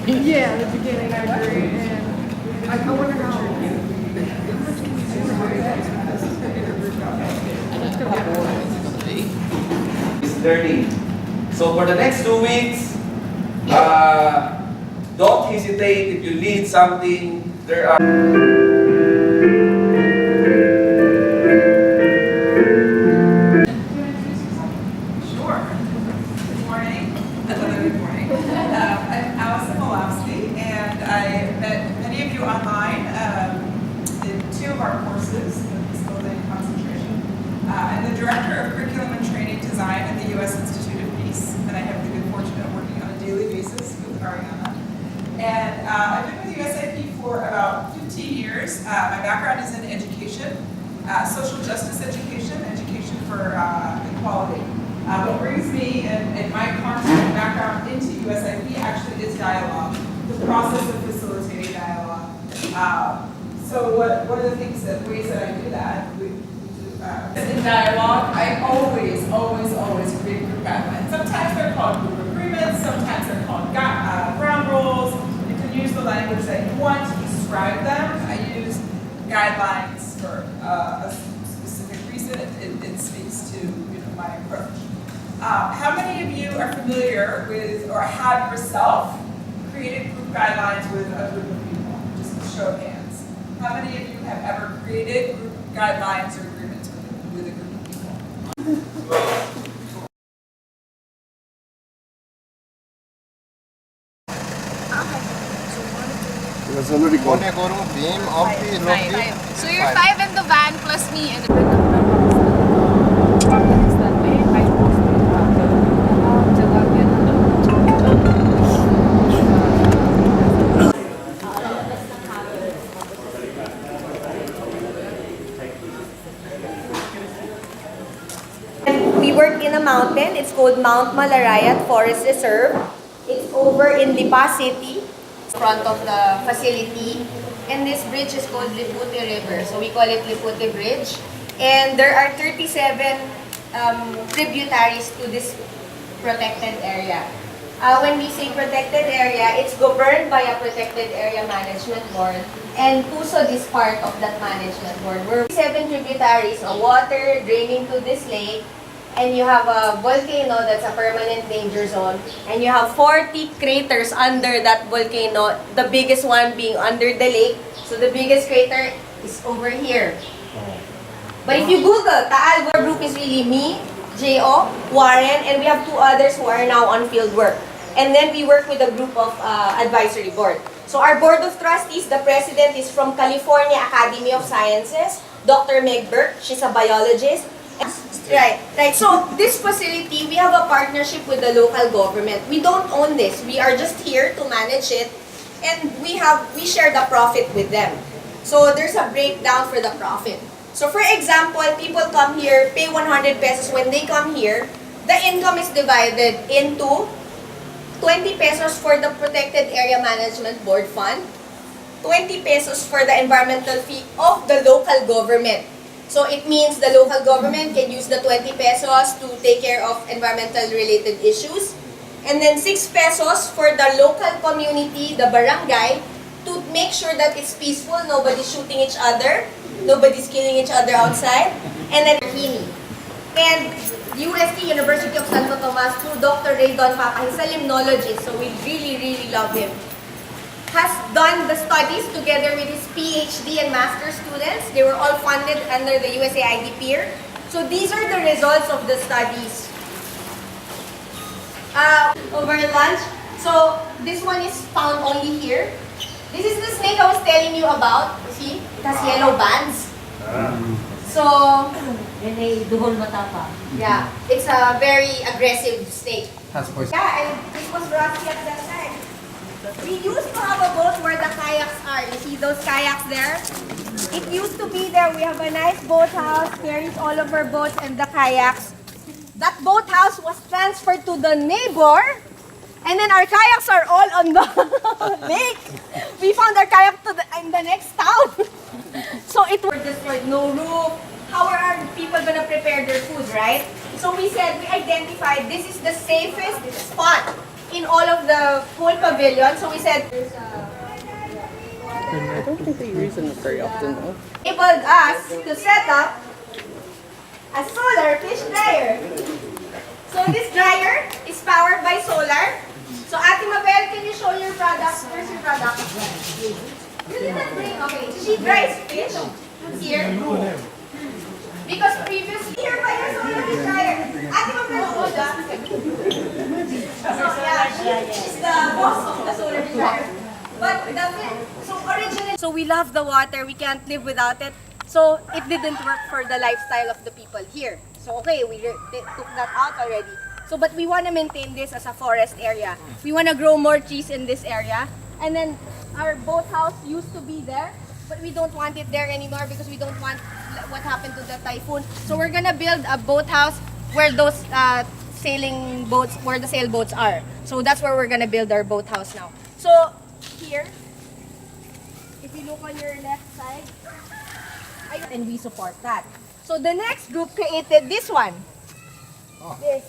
Yeah, the beginning I agree, and I wonder how much can you do is learning. So for the next 2 weeks, don't hesitate if you need something. There are I'm the Director of Curriculum and Training Design at the U.S. Institute of Peace, and I have the good fortune of working on a daily basis with Ariana. And I've been with USIP for about 15 years. My background is in education, social justice education, education for equality. What brings me and my content and background into USIP actually is dialogue, the process of facilitating dialogue. So what are the ways that I do that? In dialogue, I always create group guidelines. Sometimes they're called group agreements, sometimes they're called ground rules. You can use the language that you want to describe them. I use guidelines for a specific reason. It speaks to my approach. How many of you are familiar with or have yourself created group guidelines with a group of people? Just a show of hands. How many of you have ever created group guidelines or agreements with a group of people? It's already gone. So you're 5 in the van plus me and we work in a mountain. It's called Mount Malarayat Forest Reserve. It's over in Lipa City, front of the facility. And this bridge is called Lipute River. So we call it Lipute Bridge. And there are 37 tributaries to this protected area. When we say protected area, it's governed by a protected area management board. And Pusod is part of that management board. We're 7 tributaries of water draining to this lake. And you have a volcano that's a permanent danger zone. And you have 40 craters under that volcano, the biggest one being under the lake. So the biggest crater is over here. But if you Google, Taal, our group is really me, J.O., Warren, and we have 2 others who are now on field work. And then we work with a group of advisory board. So our board of trustees, the president is from California Academy of Sciences, Dr. Meg Burke, she's a biologist. Right. So this facility, we have a partnership with the local government. We don't own this. We are just here to manage it, and we share the profit with them. So there's a breakdown for the profit. So for example, people come here, pay 100 pesos. When they come here, the income is divided into 20 pesos for the Protected Area Management Board Fund, 20 pesos for the environmental fee of the local government. So it means the local government can use the 20 pesos to take care of environmental related issues. And then 6 pesos for the local community, the barangay, to make sure that it's peaceful, nobody's shooting each other, nobody's killing each other outside. And then and UST, University of Santo Tomas, through Dr. Raydon Papa, he's a limnologist, so we really, really love him, has done the studies together with his PhD and master students. They were all funded under the USAID peer. So these are the results of the studies. Over lunch, so this one is found only here. This is the snake I was telling you about. You see, it has yellow bands. So, yeah, it's a very aggressive snake. Yeah, and this was rusty at that time. We used to have a boat where the kayaks are. You see those kayaks there? It used to be there. We have a nice boathouse, carries all of our boats and the kayaks. That boathouse was transferred to the neighbor, and then our kayaks are all on the lake. We found our kayak in the next town. So it was destroyed, no roof. How are people gonna prepare their food, right? So we said, we identified this is the safest spot in all of the whole pavilion. So we said, I don't think they use them very often though. enabled us to set up a solar fish dryer. So this dryer is powered by solar. So Ate Mabel, can you show your product? Where's your product? You didn't bring, okay. She dries fish here. Because previously, here by your solar fish dryer. Ate Mabel, hold up. So yeah, she's the boss of the solar fish dryer. But so originally, so we love the water. We can't live without it. So it didn't work for the lifestyle of the people here. So okay, we took that out already. So but we want to maintain this as a forest area. We want to grow more trees in this area. And then our boathouse used to be there, but we don't want it there anymore because we don't want what happened to the typhoon. So we're gonna build a boathouse where those sailing boats, where the sailboats are. So that's where we're gonna build our boathouse now. So here, if you look on your left side, and we support that. So the next group created this one. This.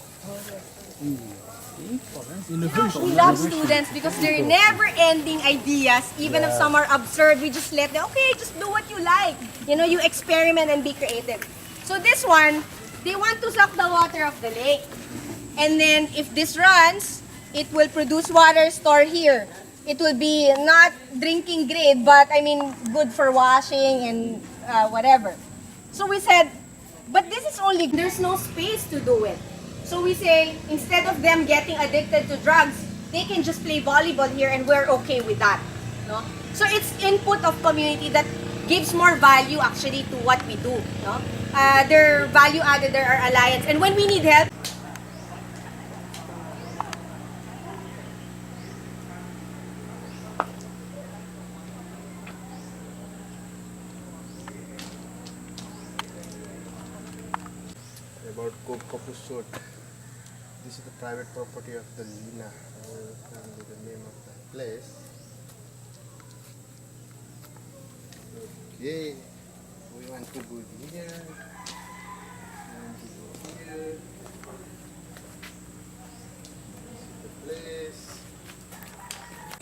We love students because they're never-ending ideas. Even if some are absurd, we just let them, okay, just do what you like. You know, you experiment and be creative. So this one, they want to suck the water of the lake. And then if this runs, it will produce water store here. It will be not drinking grade, but I mean good for washing and whatever. So we said, but this is only, there's no space to do it. So we say, instead of them getting addicted to drugs, they can just play volleyball here and we're okay with that. No? So it's input of community that gives more value actually to what we do. No? They're value added, there are alliance. And when we need help, about Kopusot. This is the private property of the Lina. I will tell you the name of the place. Okay, we want to go here. We want to go here. This is the place.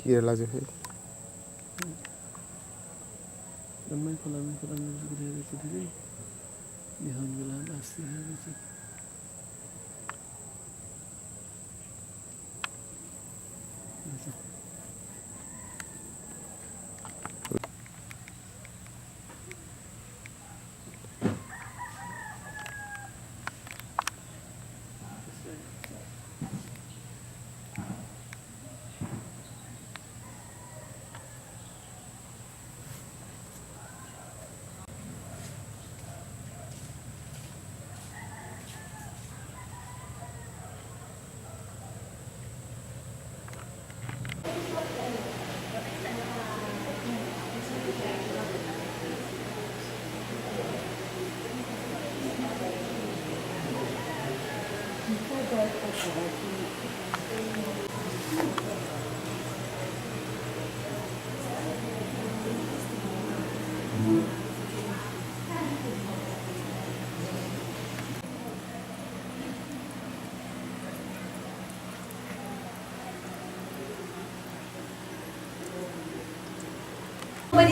Kerala jo hai. Lamay ko lang ito dito. Nihon ko lang asti dito. Nobody's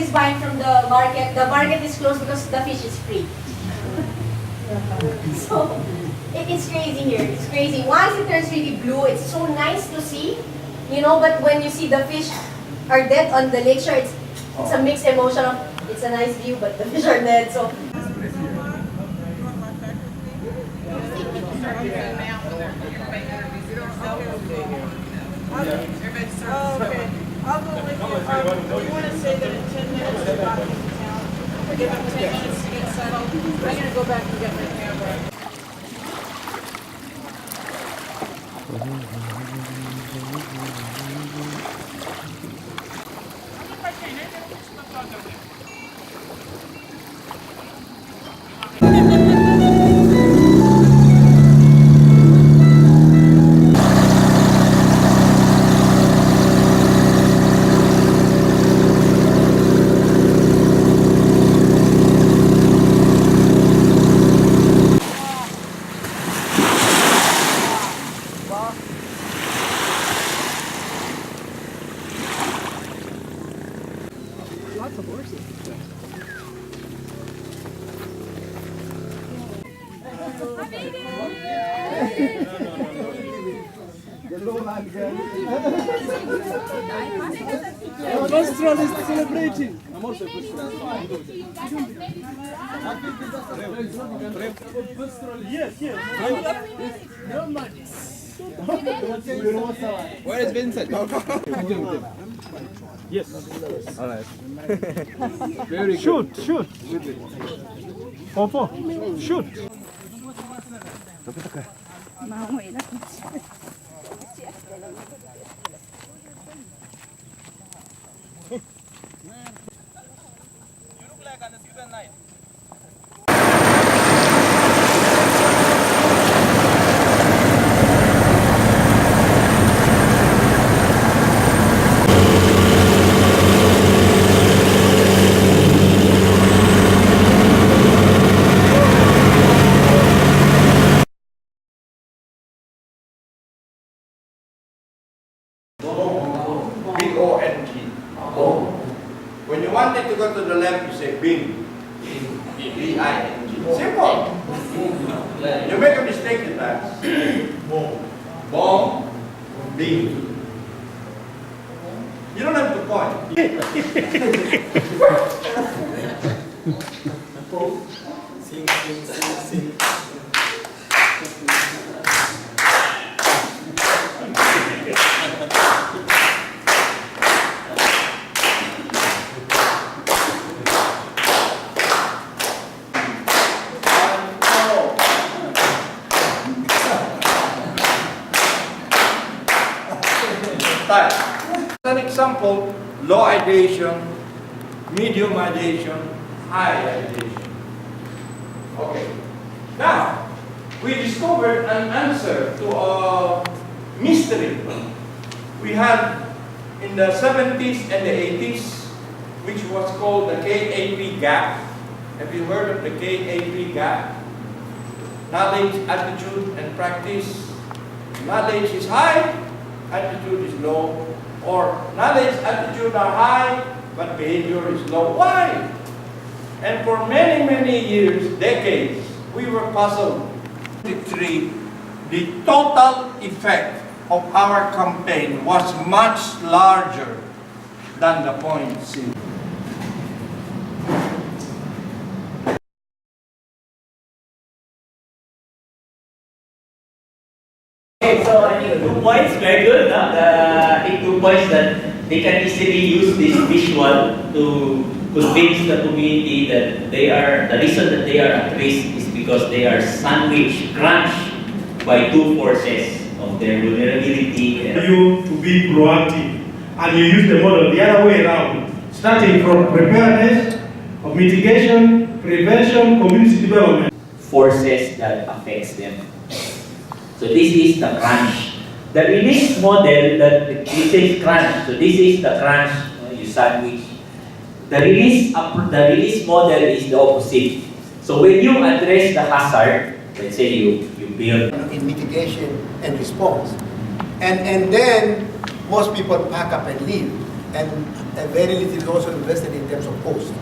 buying from the market. The market is closed because the fish is free. So it's crazy here. It's crazy. Once it turns really blue, it's so nice to see, you know. But when you see the fish are dead on the lakeshore, it's a mixed emotion of it's a nice view, but the fish are dead. So. Okay. I'll go with you. You want to say that in 10 minutes you're back into town? Give them 10 minutes to get settled. I'm going to go back and get my camera. Pastoral is celebrating. I'm also Yes, yes. No money. Where is Vincent? Yes. All right. Very shoot, shoot. Opo, shoot. B-O-N-G. Bong. When you wanted to go to the left, you say Bing. B-I-N-G. Simple. You make a mistake in that. Bong. Bong. Bing. You don't have to point. Sing, sing, sing, sing. An example, low ideation, medium ideation, high ideation. Okay. Now, we discovered an answer to a mystery we had in the 70s and the 80s, which was called the KAP gap. Have you heard of the KAP gap? Knowledge, attitude, and practice. Knowledge is high, attitude is low, or knowledge, attitude are high, but behavior is low. Why? And for many, many years, decades, we were puzzled. The total effect of our campaign was much larger than the point seen. Okay, so I think 2 points, very good. No? I think 2 points that they can easily use this visual to convince the community that they are, the reason that they are at risk is because they are sandwiched, crunched by 2 forces of their vulnerability. You to be proactive, and you use the model the other way around, starting from preparedness, of mitigation, prevention, community development. Forces that affects them. So this is the crunch. The release model, this is crunch. So this is the crunch, you sandwich. The release model is the opposite. So when you address the hazard, let's say you build in mitigation and response. And then most people pack up and leave. And very little is also invested in terms of cost.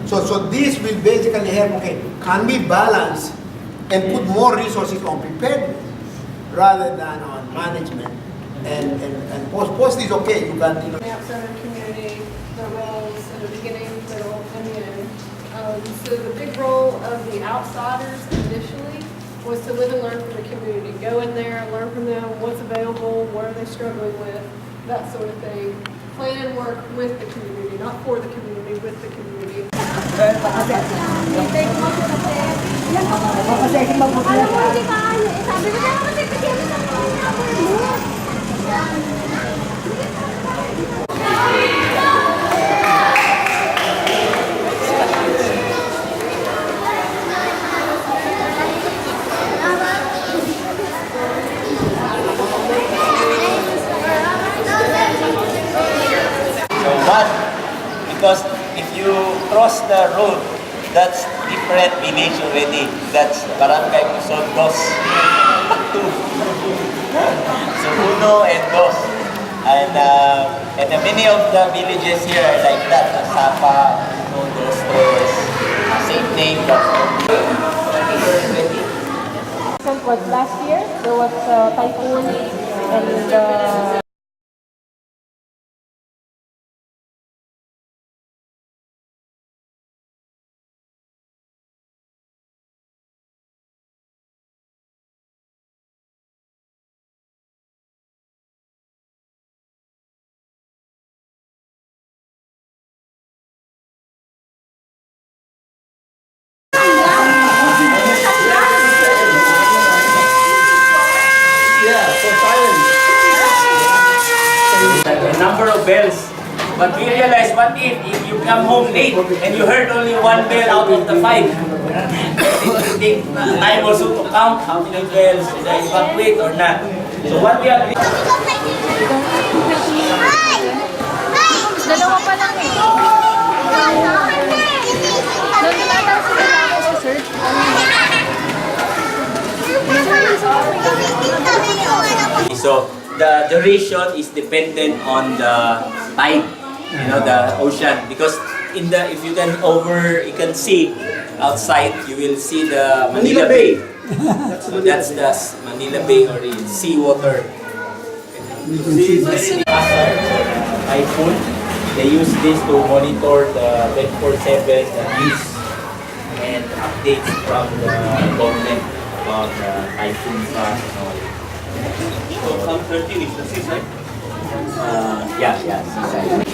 So this will basically help, okay, can we balance and put more resources on preparedness rather than on management? And post is okay, you can, you know. The outside of the community, the roles in the beginning, middle, and the end. So the big role of the outsiders initially was to live and learn from the community. Go in there, learn from them, what's available, what are they struggling with, that sort of thing. Plan and work with the community, not for the community, with the community. So what? Because if you cross the road, that's different village already. That's Barangay Pusod Dos. So Uno and Dos. And many of the villages here are like that. Sapa, Uno, Dos, Tres. Same name. Was last year, there was a typhoon and the number of bells. But we realized, what if you come home late and you heard only one bell out of the 5? It will take time also to count how many bells, did I evacuate or not. So what we are Dalawa pa lang eh. Naglalataw sila namin sa search. So the duration is dependent on the tide, the ocean. Because if you can see outside, you will see the Manila Bay. So that's the Manila Bay or sea water. See, typhoon. They use this to monitor the 24/7 the news and updates from the government about the typhoon path and all. So some 13 is the seaside? Yeah, seaside.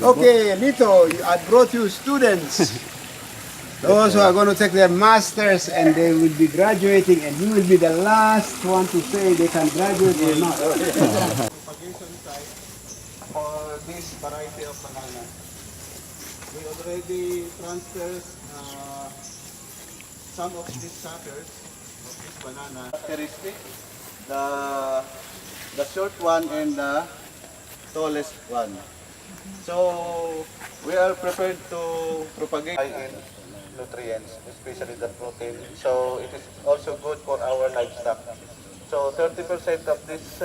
Okay, Lito, I brought you students. Those who are going to take their masters and they will be graduating, and you will be the last one to say they can graduate or not. Propagation site for this variety of banana. We already transferred some of these suckers of this banana. Characteristic, the short one and the tallest one. So we are prepared to propagate in nutrients, especially the protein. So it is also good for our livestock. So 30% of this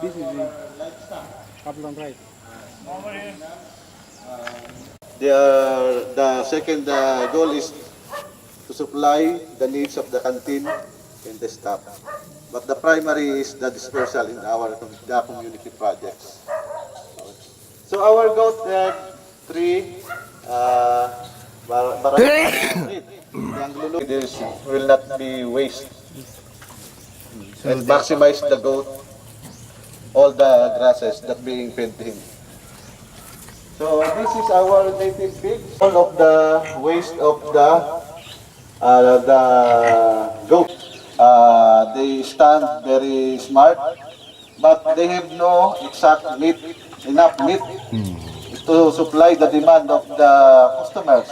this is the livestock. Right. The second goal is supply the needs of the canteen and the staff. But the primary is the dispersal in the community projects. So our goat have three this will not be waste and maximize the goat all the grasses that being fed to him. So this is our native pig. All of the waste of the goat. They stand very smart, but they have no exact meat, enough meat to supply the demand of the customers.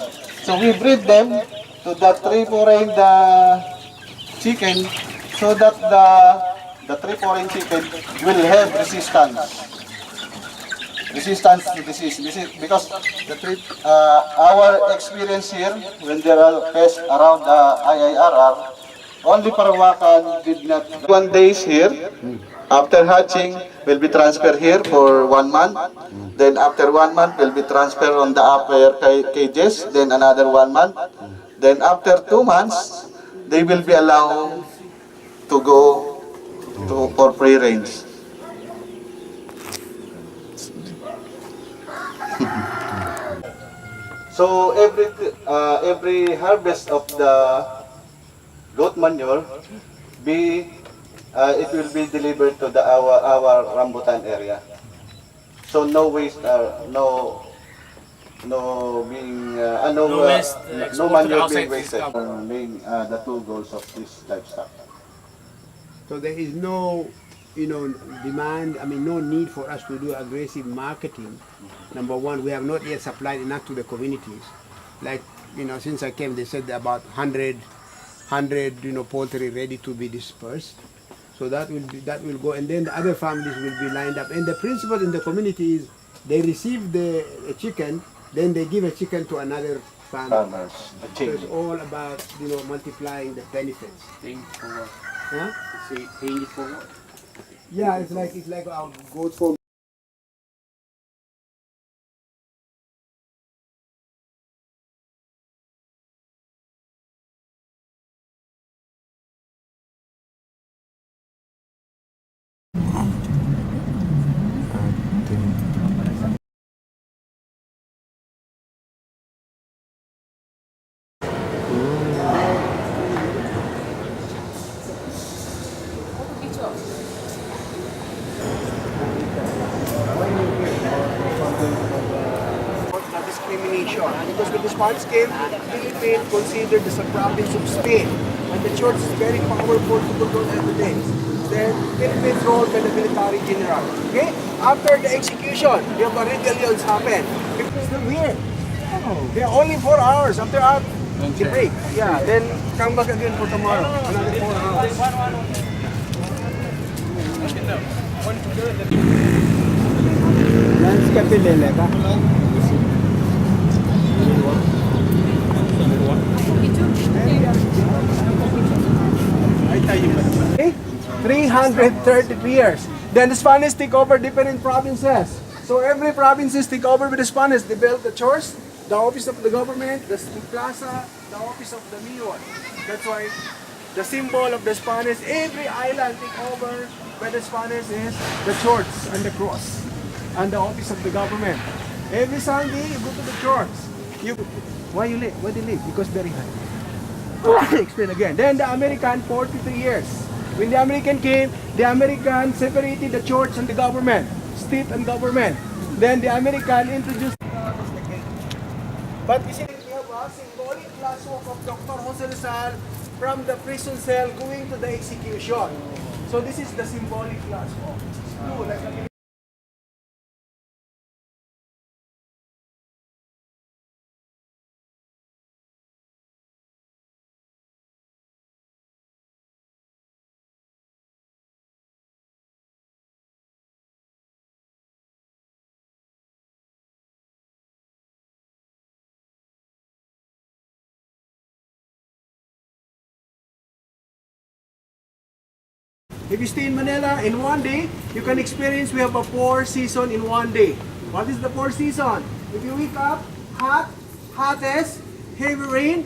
So we breed them to the three foreign chicken so that the three foreign chicken will have resistance to disease. Because our experience here, when there are pests around the IIRR, only Parawakan did not. 1 days here. After hatching, will be transferred here for 1 month. Then after 1 month, will be transferred on the upper cages. Then another 1 month. Then after 2 months, they will be allowed to go for free range. So every harvest of the goat manure, it will be delivered to our rambutan area. So no waste, no manure being wasted. Being the two goals of this livestock. So there is no, demand, no need for us to do aggressive marketing. Number one, we have not yet supplied enough to the communities. Like, since I came, they said about 100, poultry ready to be dispersed. So that will go, and then the other families will be lined up. And the principle in the community is they receive the chicken, then they give a chicken to another family. Farmers, So it's all about, multiplying the benefits. Huh? Yeah, it's like our goat farm. Discrimination. Because when the Spanish came, Philippine considered as a province of Spain, and the church is very powerful to control everything. Then Philippines ruled by the military general. Okay? After the execution, the rebellions happened. People still here. They're only 4 hours after the break. Yeah, then come back again for tomorrow. Another 4 hours. Lance Capilele ka? Okay? 333 years. Then the Spanish take over different provinces. So every province is take over with the Spanish. They built the church, the office of the government, the plaza, the office of the mayor. That's why the symbol of the Spanish, every island take over by the Spanish is the church and the cross and the office of the government. Every Sunday you go to the church. Why you leave? Why do you leave? Because very high. Explain again. Then the American 43 years. When the American came, the American separated the church and the government, state and government. Then the American introduced. But you see, we have a symbolic glass walk of Dr. Jose Rizal from the prison cell going to the execution. So this is the symbolic glass walk. It's blue, like a If you stay in Manila, in 1 day, you can experience, we have a 4 season in 1 day. What is the 4 season? If you wake up, hottest, heavy rain,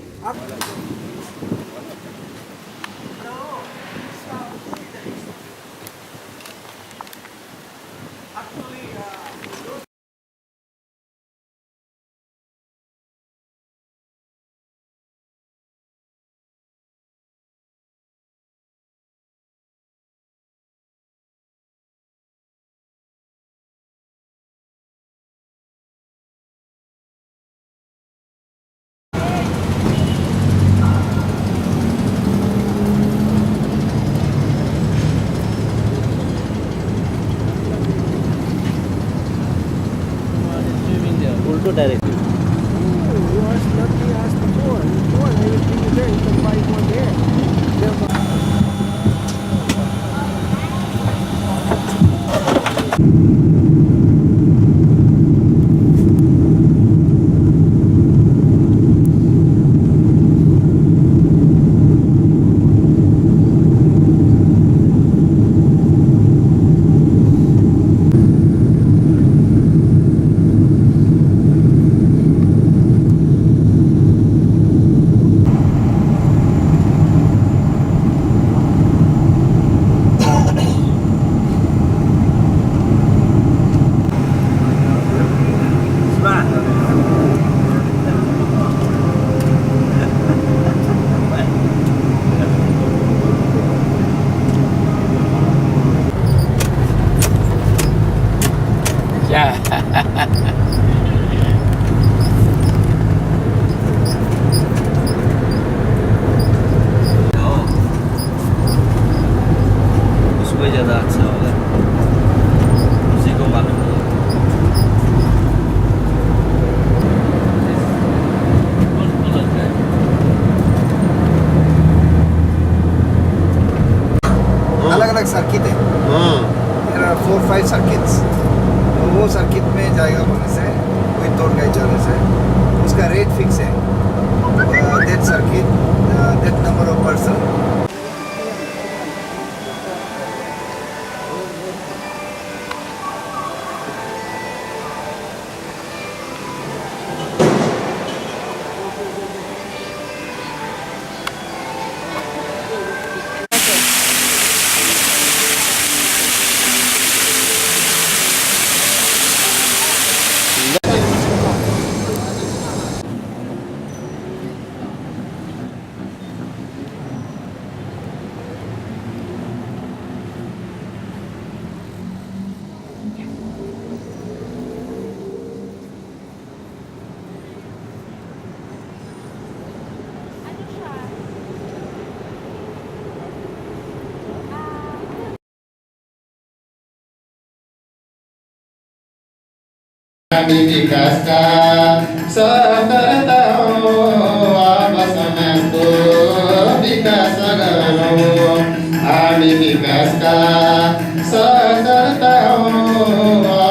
अलग circuit है, there are 4-5 circuits. तो वो circuit में जाएगा बोलने से, कोई तोड़ गए जाने से, उसका रेट फिक्स है. That circuit, that number of person. विकास का सब करता हो आपस में तो विकास करो आमी विकास का सब करता हो